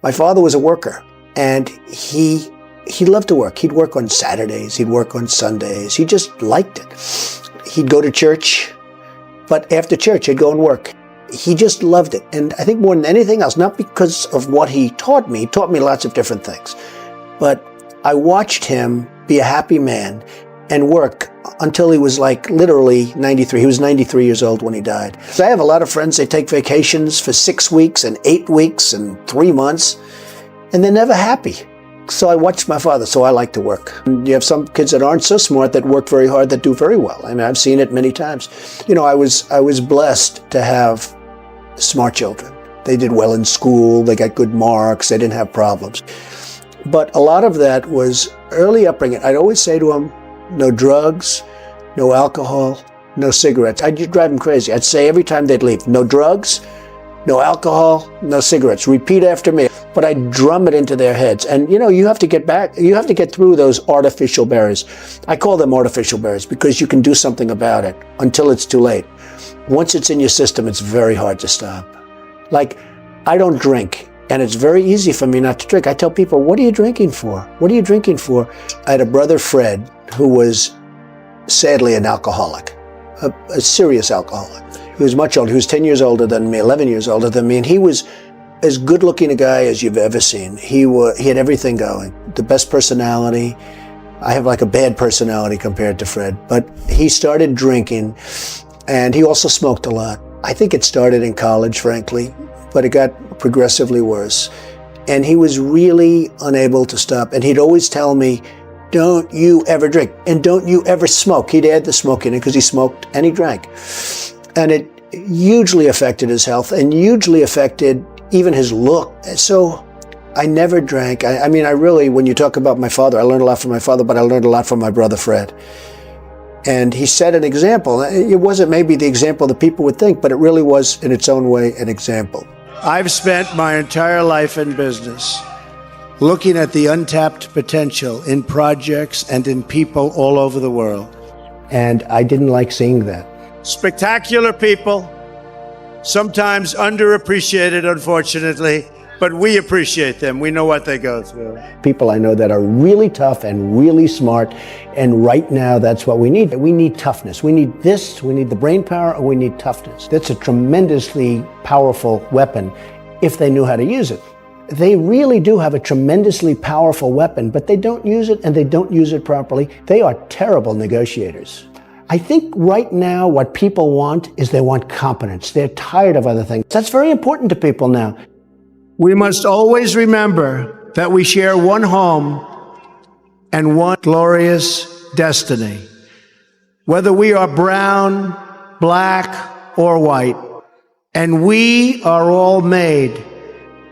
My father was a worker, and he loved to work. He'd work on Saturdays, he'd work on Sundays. He just liked it. He'd go to church, but after church, he'd go and work. He just loved it. And I think more than anything else, not because of what he taught me lots of different things, but I watched him be a happy man and work until he was like literally 93. He was 93 years old when he died. So I have a lot of friends, they take vacations for 6 weeks and 8 weeks and 3 months, and they're never happy. So I watched my father, so I like to work. And you have some kids that aren't so smart that work very hard that do very well. I mean, I've seen it many times. You know, I was blessed to have smart children. They did well in school, they got good marks, they didn't have problems. But a lot of that was early upbringing. I'd always say to them, no drugs, no alcohol, no cigarettes. I'd drive them crazy. I'd say every time they'd leave, no drugs, no alcohol, no cigarettes. Repeat after me. But I drum it into their heads. And you know, you have to get through those artificial barriers. I call them artificial barriers because you can do something about it until it's too late. Once it's in your system, it's very hard to stop. Like, I don't drink, and it's very easy for me not to drink. I tell people, what are you drinking for? What are you drinking for? I had a brother, Fred, who was sadly an alcoholic, a serious alcoholic. He was much older. He was 10 years older than me, 11 years older than me, and he was as good-looking a guy as you've ever seen. He had everything going, the best personality. I have like a bad personality compared to Fred, but he started drinking, and he also smoked a lot. I think it started in college, frankly, but it got progressively worse. And he was really unable to stop, and he'd always tell me, don't you ever drink, and don't you ever smoke. He'd add the smoke in it because he smoked and he drank. And it hugely affected his health and hugely affected even his look. So I never drank. I mean, I really, when you talk about my father, I learned a lot from my father, but I learned a lot from my brother, Fred. And he set an example. It wasn't maybe the example that people would think, but it really was, in its own way, an example. I've spent my entire life in business looking at the untapped potential in projects and in people all over the world. And I didn't like seeing that. Spectacular people, sometimes underappreciated, unfortunately, but we appreciate them. We know what they go through. People I know that are really tough and really smart, and right now that's what we need. We need toughness. We need this, we need the brain power, and we need toughness. That's a tremendously powerful weapon if they knew how to use it. They really do have a tremendously powerful weapon, but they don't use it, and they don't use it properly. They are terrible negotiators. I think right now what people want is they want competence. They're tired of other things. That's very important to people now. We must always remember that we share one home and one glorious destiny. Whether we are brown, black, or white, and we are all made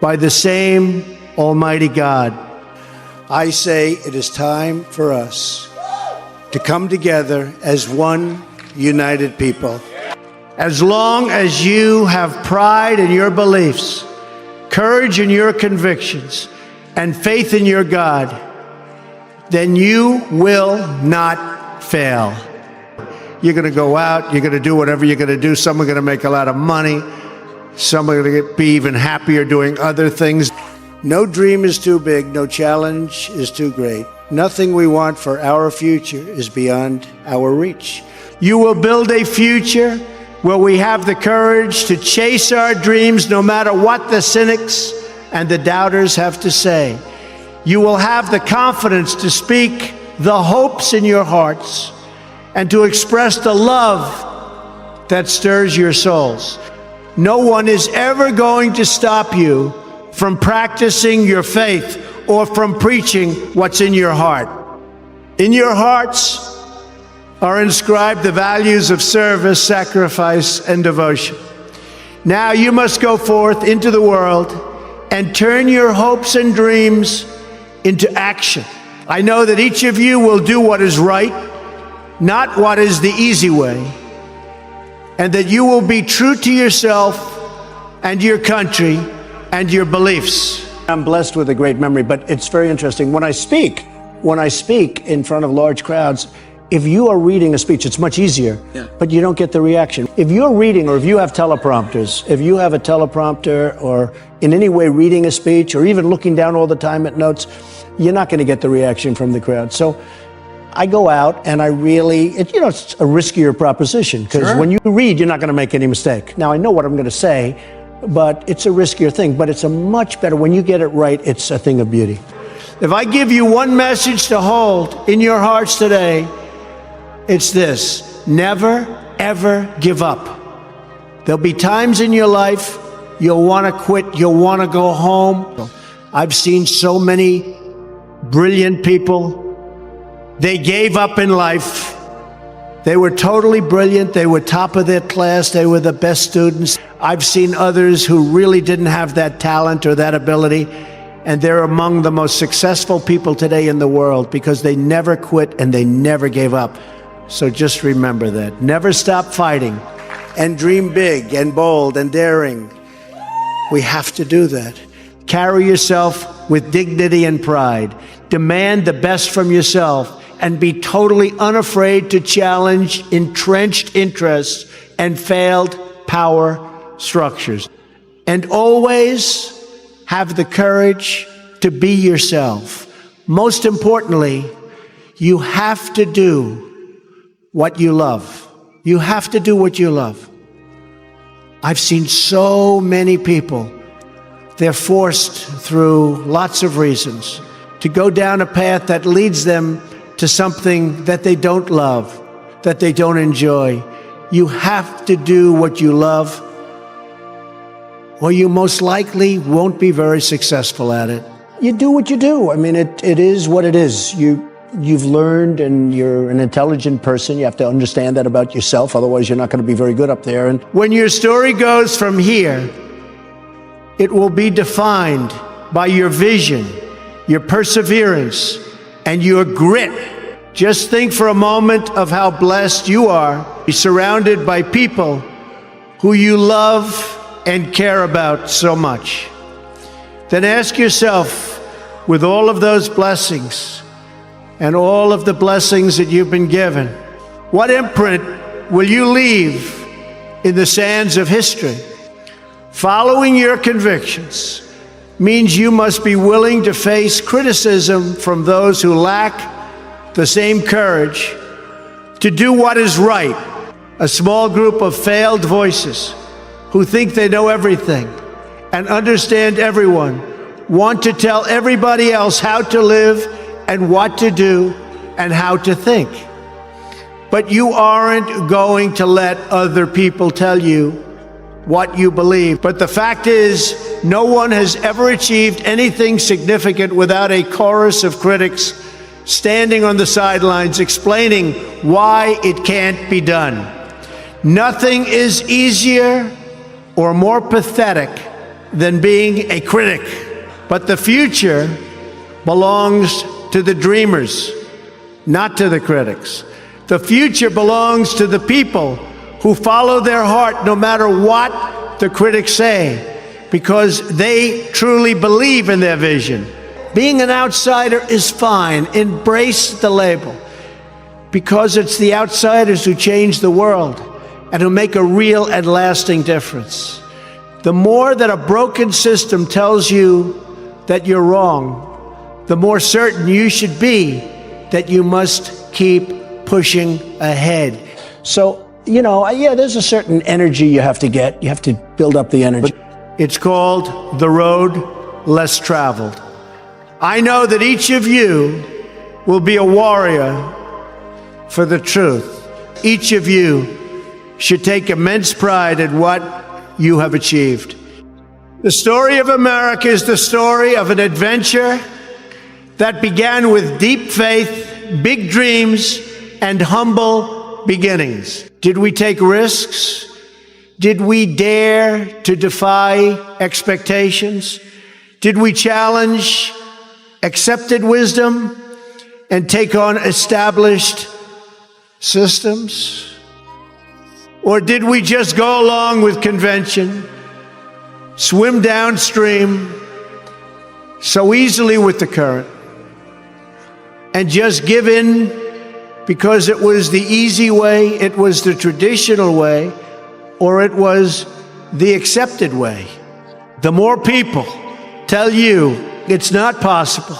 by the same Almighty God. I say it is time for us to come together as one united people. As long as you have pride in your beliefs, courage in your convictions, and faith in your God, then you will not fail. You're going to go out, you're going to do whatever you're going to do. Some are going to make a lot of money. Some are going to be even happier doing other things. No dream is too big, no challenge is too great. Nothing we want for our future is beyond our reach. You will build a future where we have the courage to chase our dreams no matter what the cynics and the doubters have to say. You will have the confidence to speak the hopes in your hearts and to express the love that stirs your souls. No one is ever going to stop you from practicing your faith or from preaching what's in your heart. In your hearts are inscribed the values of service, sacrifice, and devotion. Now you must go forth into the world and turn your hopes and dreams into action. I know that each of you will do what is right, not what is the easy way, and that you will be true to yourself and your country and your beliefs. I'm blessed with a great memory, but it's very interesting. When I speak in front of large crowds, if you are reading a speech, it's much easier, but you don't get the reaction. If you're reading, or if you have teleprompters, if you have a teleprompter or in any way reading a speech or even looking down all the time at notes, you're not going to get the reaction from the crowd. So I go out and I really, it's a riskier proposition because when you read, you're not going to make any mistake. Now, I know what I'm going to say, but it's a riskier thing. But it's a much better, when you get it right, it's a thing of beauty. If I give you one message to hold in your hearts today, it's this: never, ever give up. There'll be times in your life you'll want to quit, you'll want to go home. I've seen so many brilliant people. They gave up in life. They were totally brilliant. They were top of their class. They were the best students. I've seen others who really didn't have that talent or that ability, and they're among the most successful people today in the world because they never quit and they never gave up. So just remember that. Never stop fighting and dream big and bold and daring. We have to do that. Carry yourself with dignity and pride. Demand the best from yourself and be totally unafraid to challenge entrenched interests and failed power structures. And always have the courage to be yourself. Most importantly, you have to do what you love. You have to do what you love. I've seen so many people, they're forced through lots of reasons to go down a path that leads them to something that they don't love, that they don't enjoy. You have to do what you love, or you most likely won't be very successful at it. You do what you do. I mean, it is what it is. You've learned, and you're an intelligent person. You have to understand that about yourself. Otherwise, you're not going to be very good up there. And when your story goes from here, it will be defined by your vision, your perseverance, and your grit. Just think for a moment of how blessed you are, surrounded by people who you love and care about so much. Then ask yourself, with all of those blessings and all of the blessings that you've been given, what imprint will you leave in the sands of history? Following your convictions means you must be willing to face criticism from those who lack the same courage to do what is right. A small group of failed voices who think they know everything and understand everyone want to tell everybody else how to live and what to do and how to think. But you aren't going to let other people tell you what you believe. But the fact is, no one has ever achieved anything significant without a chorus of critics standing on the sidelines explaining why it can't be done. Nothing is easier or more pathetic than being a critic. But the future belongs to the dreamers, not to the critics. The future belongs to the people who follow their heart no matter what the critics say, because they truly believe in their vision. Being an outsider is fine. Embrace the label, because it's the outsiders who change the world and who make a real and lasting difference. The more that a broken system tells you that you're wrong, the more certain you should be that you must keep pushing ahead. So, there's a certain energy you have to get. You have to build up the energy. It's called the road less traveled. I know that each of you will be a warrior for the truth. Each of you should take immense pride in what you have achieved. The story of America is the story of an adventure that began with deep faith, big dreams, and humble beginnings. Did we take risks? Did we dare to defy expectations? Did we challenge accepted wisdom and take on established systems? Or did we just go along with convention, swim downstream so easily with the current, and just give in because it was the easy way, it was the traditional way, or it was the accepted way? The more people tell you it's not possible,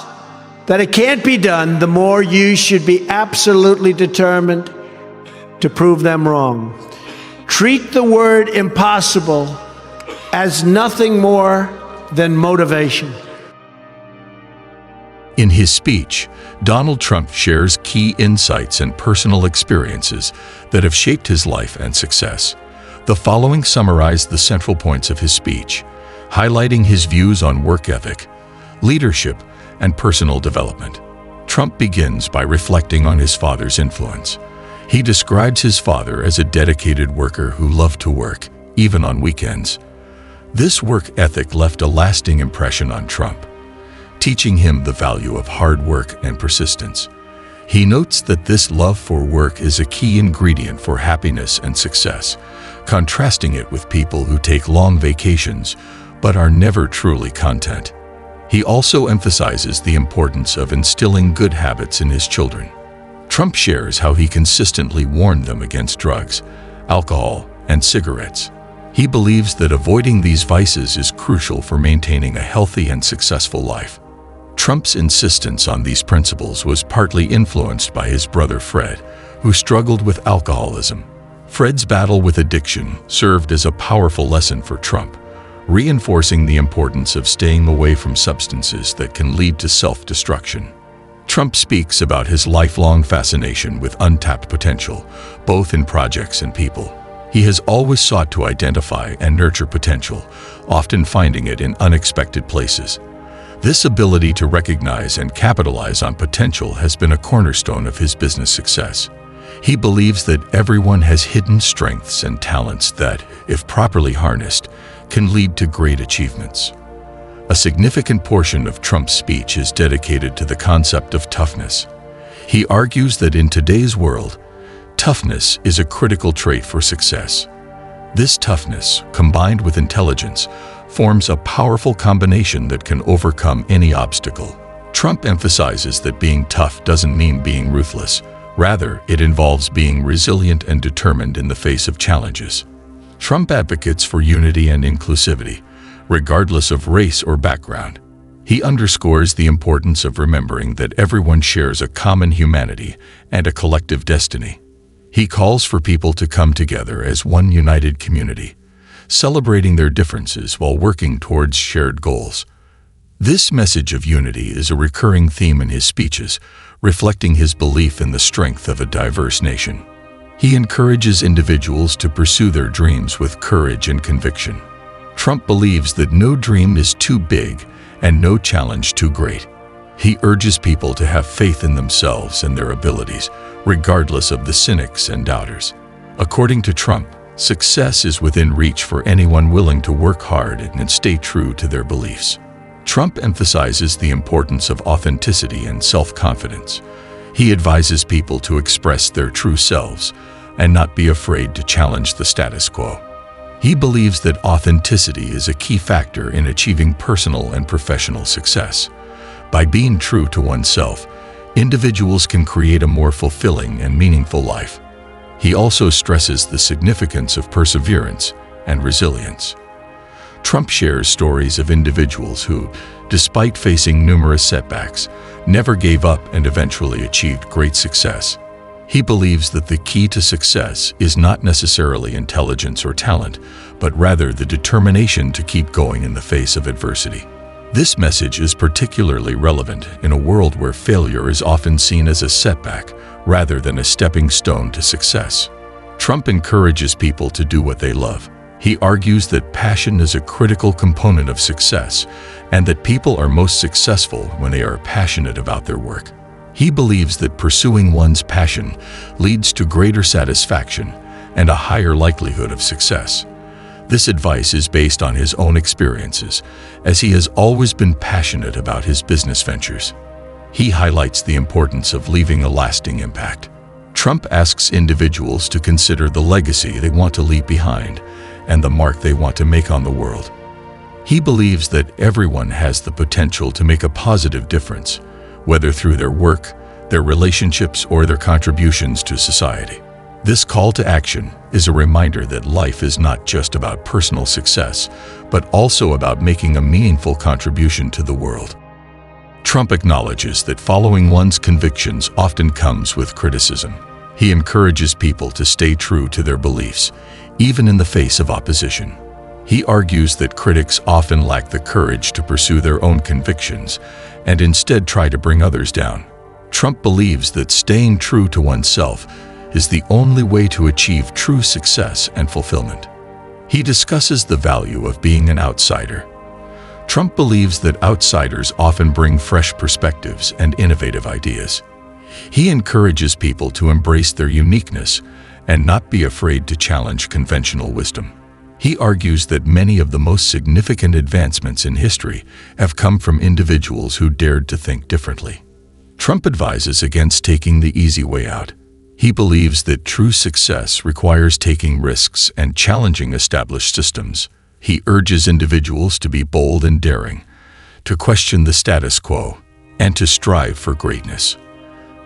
that it can't be done, the more you should be absolutely determined to prove them wrong. Treat the word impossible as nothing more than motivation. In his speech, Donald Trump shares key insights and personal experiences that have shaped his life and success. The following summarize the central points of his speech, highlighting his views on work ethic, leadership, and personal development. Trump begins by reflecting on his father's influence. He describes his father as a dedicated worker who loved to work, even on weekends. This work ethic left a lasting impression on Trump, teaching him the value of hard work and persistence. He notes that this love for work is a key ingredient for happiness and success, contrasting it with people who take long vacations but are never truly content. He also emphasizes the importance of instilling good habits in his children. Trump shares how he consistently warned them against drugs, alcohol, and cigarettes. He believes that avoiding these vices is crucial for maintaining a healthy and successful life. Trump's insistence on these principles was partly influenced by his brother Fred, who struggled with alcoholism. Fred's battle with addiction served as a powerful lesson for Trump, reinforcing the importance of staying away from substances that can lead to self-destruction. Trump speaks about his lifelong fascination with untapped potential, both in projects and people. He has always sought to identify and nurture potential, often finding it in unexpected places. This ability to recognize and capitalize on potential has been a cornerstone of his business success. He believes that everyone has hidden strengths and talents that, if properly harnessed, can lead to great achievements. A significant portion of Trump's speech is dedicated to the concept of toughness. He argues that in today's world, toughness is a critical trait for success. This toughness, combined with intelligence, forms a powerful combination that can overcome any obstacle. Trump emphasizes that being tough doesn't mean being ruthless. Rather, it involves being resilient and determined in the face of challenges. Trump advocates for unity and inclusivity, regardless of race or background. He underscores the importance of remembering that everyone shares a common humanity and a collective destiny. He calls for people to come together as one united community, celebrating their differences while working towards shared goals. This message of unity is a recurring theme in his speeches, reflecting his belief in the strength of a diverse nation. He encourages individuals to pursue their dreams with courage and conviction. Trump believes that no dream is too big and no challenge too great. He urges people to have faith in themselves and their abilities, regardless of the cynics and doubters. According to Trump, success is within reach for anyone willing to work hard and stay true to their beliefs. Trump emphasizes the importance of authenticity and self-confidence. He advises people to express their true selves and not be afraid to challenge the status quo. He believes that authenticity is a key factor in achieving personal and professional success. By being true to oneself, individuals can create a more fulfilling and meaningful life. He also stresses the significance of perseverance and resilience. Trump shares stories of individuals who, despite facing numerous setbacks, never gave up and eventually achieved great success. He believes that the key to success is not necessarily intelligence or talent, but rather the determination to keep going in the face of adversity. This message is particularly relevant in a world where failure is often seen as a setback rather than a stepping stone to success. Trump encourages people to do what they love. He argues that passion is a critical component of success and that people are most successful when they are passionate about their work. He believes that pursuing one's passion leads to greater satisfaction and a higher likelihood of success. This advice is based on his own experiences, as he has always been passionate about his business ventures. He highlights the importance of leaving a lasting impact. Trump asks individuals to consider the legacy they want to leave behind and the mark they want to make on the world. He believes that everyone has the potential to make a positive difference, whether through their work, their relationships, or their contributions to society. This call to action is a reminder that life is not just about personal success, but also about making a meaningful contribution to the world. Trump acknowledges that following one's convictions often comes with criticism. He encourages people to stay true to their beliefs, even in the face of opposition. He argues that critics often lack the courage to pursue their own convictions and instead try to bring others down. Trump believes that staying true to oneself is the only way to achieve true success and fulfillment. He discusses the value of being an outsider. Trump believes that outsiders often bring fresh perspectives and innovative ideas. He encourages people to embrace their uniqueness and not be afraid to challenge conventional wisdom. He argues that many of the most significant advancements in history have come from individuals who dared to think differently. Trump advises against taking the easy way out. He believes that true success requires taking risks and challenging established systems. He urges individuals to be bold and daring, to question the status quo, and to strive for greatness.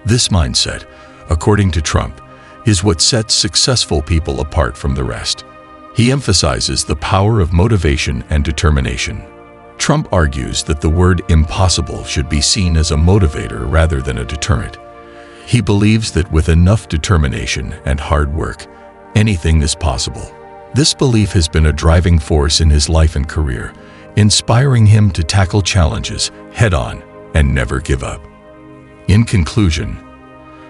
This mindset, according to Trump, is what sets successful people apart from the rest. He emphasizes the power of motivation and determination. Trump argues that the word impossible should be seen as a motivator rather than a deterrent. He believes that with enough determination and hard work, anything is possible. This belief has been a driving force in his life and career, inspiring him to tackle challenges head-on and never give up. In conclusion,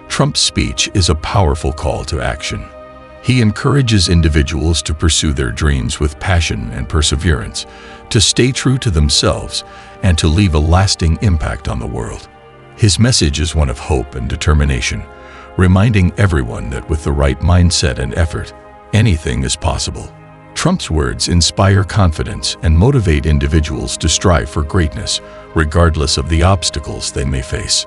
Trump's speech is a powerful call to action. He encourages individuals to pursue their dreams with passion and perseverance, to stay true to themselves, and to leave a lasting impact on the world. His message is one of hope and determination, reminding everyone that with the right mindset and effort, anything is possible. Trump's words inspire confidence and motivate individuals to strive for greatness, regardless of the obstacles they may face.